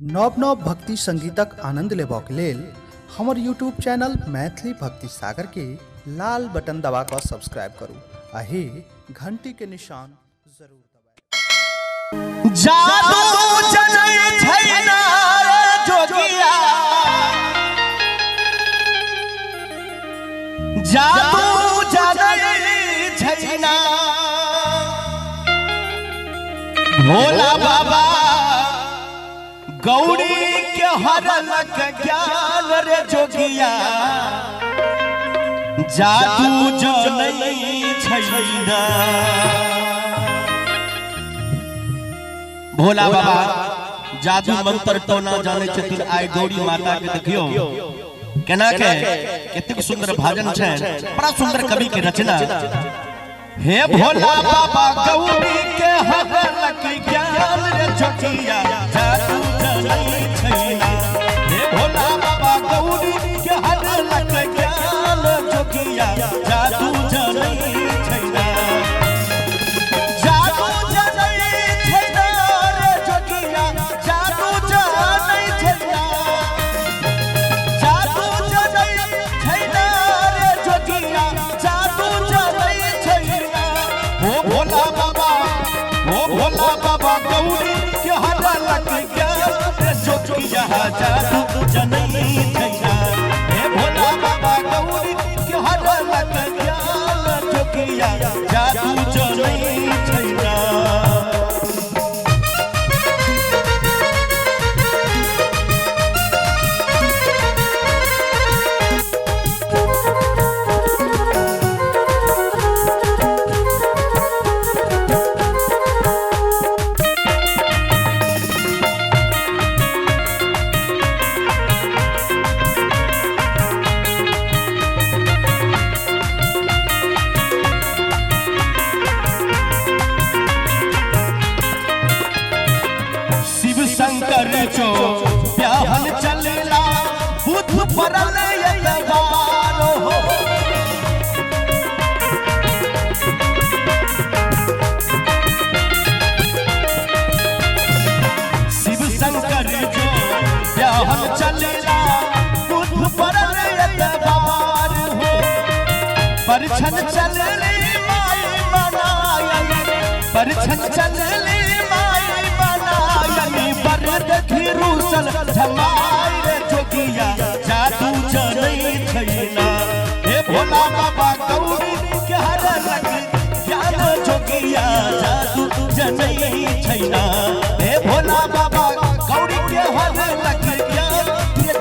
नव नव भक्ति संगीतक आनंद लेबाक लेल हमर यूट्यूब चैनल मैथिली भक्ति सागर के लाल बटन दबा कर सब्सक्राइब करू आही घंटी के निशान जरूर दबाएं। जादू जनै छैना जोगिया, जादू जनै छैना भोला बाबा गौरी के हरलक ज्ञान रे जोगिया, जादू जनै छैना। भोला बाबा जादू मंत्र तो ना जाने छथिन। आइ गौरी माता के देखियो केना के कतेक सुंदर भजन छै, बड़ा सुंदर कवि के रचना। हे भोला बाबा गौरी के हरलक ज्ञान रे जोगिया, जादू जनै छैना। हे भोला बाबा गौरी के हरलक ज्ञान जोगिया, जादू जनै छैना। भोला बाबा गौरी के हरलक ज्ञान जोगिया, जादू जनै छैना। हे भोला बाबा गौरी के हरलक ज्ञान जोगिया, जादू जनै छैना। शंकर जो ब्याहन चलेला बुध परल यवारो हो। शिव शंकर जो ब्याहन चलेला बुध परल यवार हो। परछन चलले माई बनाया, परछन चलले माई बनाया, पर देखी रूसल झमाई रे जोगिया, जादू जनै छैना। हे भोला बाबा गौरी के हरलक ज्ञान जोगिया, जादू जनै छैना। हे भोला बाबा गौरी के हरलक ज्ञान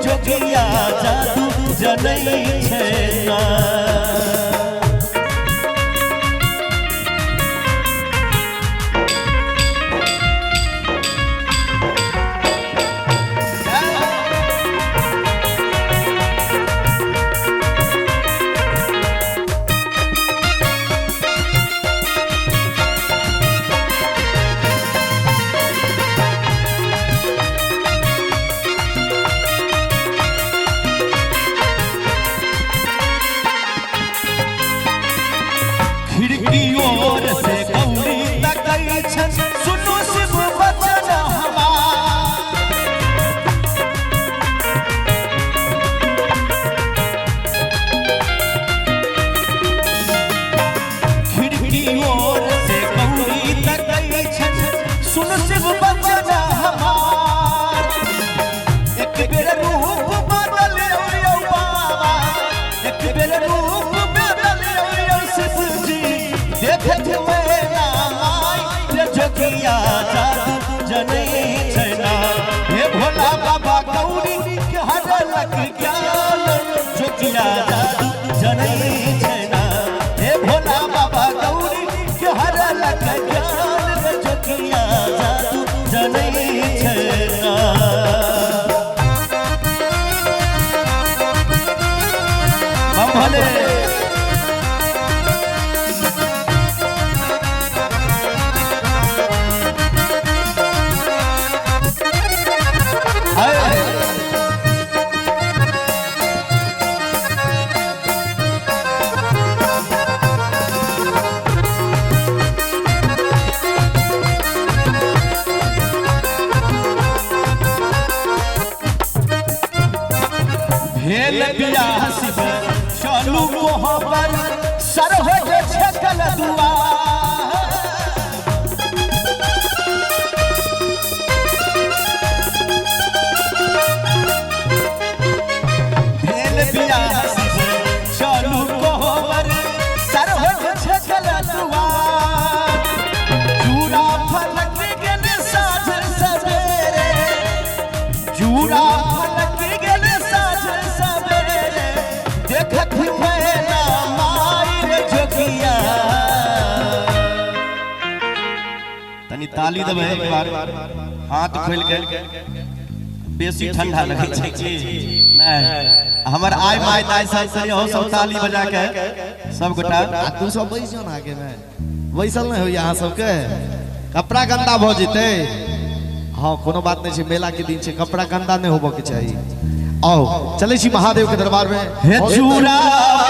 जोगिया, जादू जनै छैना। ओर से गौरी तकै छन, सुनो शिव वचन हमार। खिड़की ओर से गौरी तकै छन, सुनो शिव वचन हमार। एक बेर रूप बदल ओ बाबा, एक बेर रूप बदल ओ शिव जी, देखत मेरा माई रे जोगिया, जादू जनै छैना। हे भोला बाबा गौरी के हरलक ज्ञान जोगिया, जादू जनै छैना। हे भोला बाबा गौरी के हरलक ज्ञान रे जोगिया, जादू जनै छैना। हम भले भेल बियाह शिव चलू कोहबर सर हो जे छकल दुआर भेल बियाह शिव चलू कोहबर सर हो जे छकल दुआर चूड़ा फलक गेल साँझ सवेरे चूड़ा फलक गेल साँझ सवेरे देखत मैना मायर जोगिया तनी ताली देबै एक बार हाथ खोल के बेसी ठंडा लगे छै कि नहीं हमर आय माय दाय सब हो सब ताली बजा के सब गोटा तू सब बैस ना आगे में बैसल नहीं हो यहाँ सबके कपड़ा गंदा भ जेते हाँ कोनो बात नहीं छै मेला के दिन छै कपड़ा गंदा नहीं होबो के चाहिए आओ चले छी महादेव के दरबार में हे चूड़ा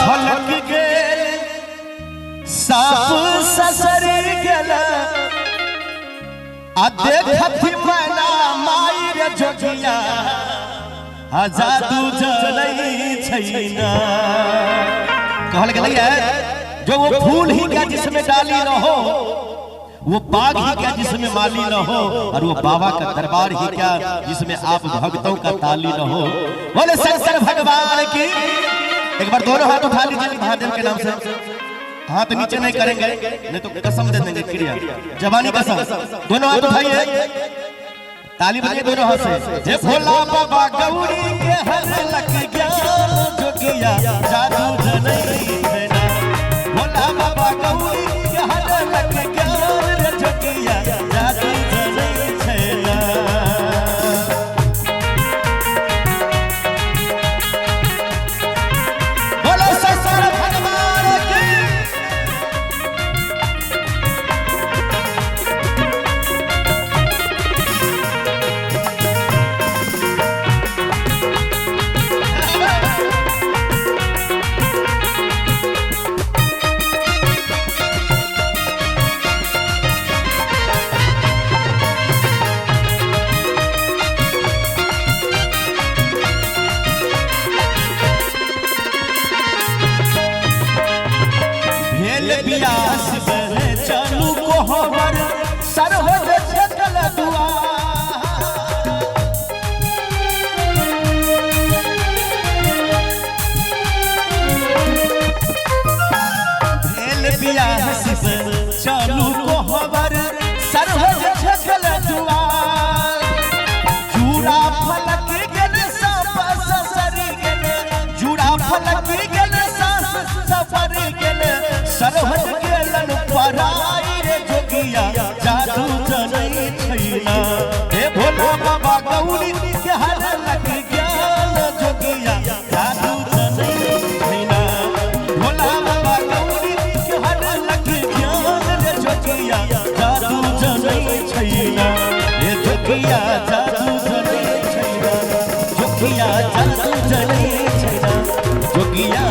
फलक गेल साफ ससर गेल आ देखत मैना मायर जोगिया आ जादू जलै छैना कहल गेलै जो वो फूल ही क्या जिसमें डाली न हो वो बाग ही क्या जिसमें माली न हो और वो बाबा का दरबार ही क्या जिसमें आप भक्तों का ताली न हो बोले शंकर भगवान की एक बार दोनों हाथ उठा लीजिए महादेव के नाम से हाथ नीचे नहीं करेंगे नहीं तो कसम दे देंगे क्रिया जवानी कसम दोनों हाथ उठाइए ताली बजाइए दोनों हाथ से जे भोला बाबा गौरी के हर लक ज्ञान जोगिया जादू जनै छैना भोला बाबा गौरी के हर लक ज्ञान जोगिया जादू जनै छैना बोलो शंकर भगवान की बियाह शिव चलू कोहबर सर हो जे छकल दुआर भेल बियाह शिव चलू कोहबर सर हो जे छकल दुआर चूड़ा फलक गेल साँप ससर गेल चूड़ा फलक गेल साँप सफर गेल सरहद गेलन पराई रे जोगिया जादू जनै छैना हे भोला बाबा गौरी के हर लक ज्ञान जोगिया जादू जनै छैना भोला बाबा गौरी के हर लक ज्ञान रे जोगिया जादू जनै छैना हे जोगिया जादू जनै छैना जोगिया जादू जनै छैना जोगिया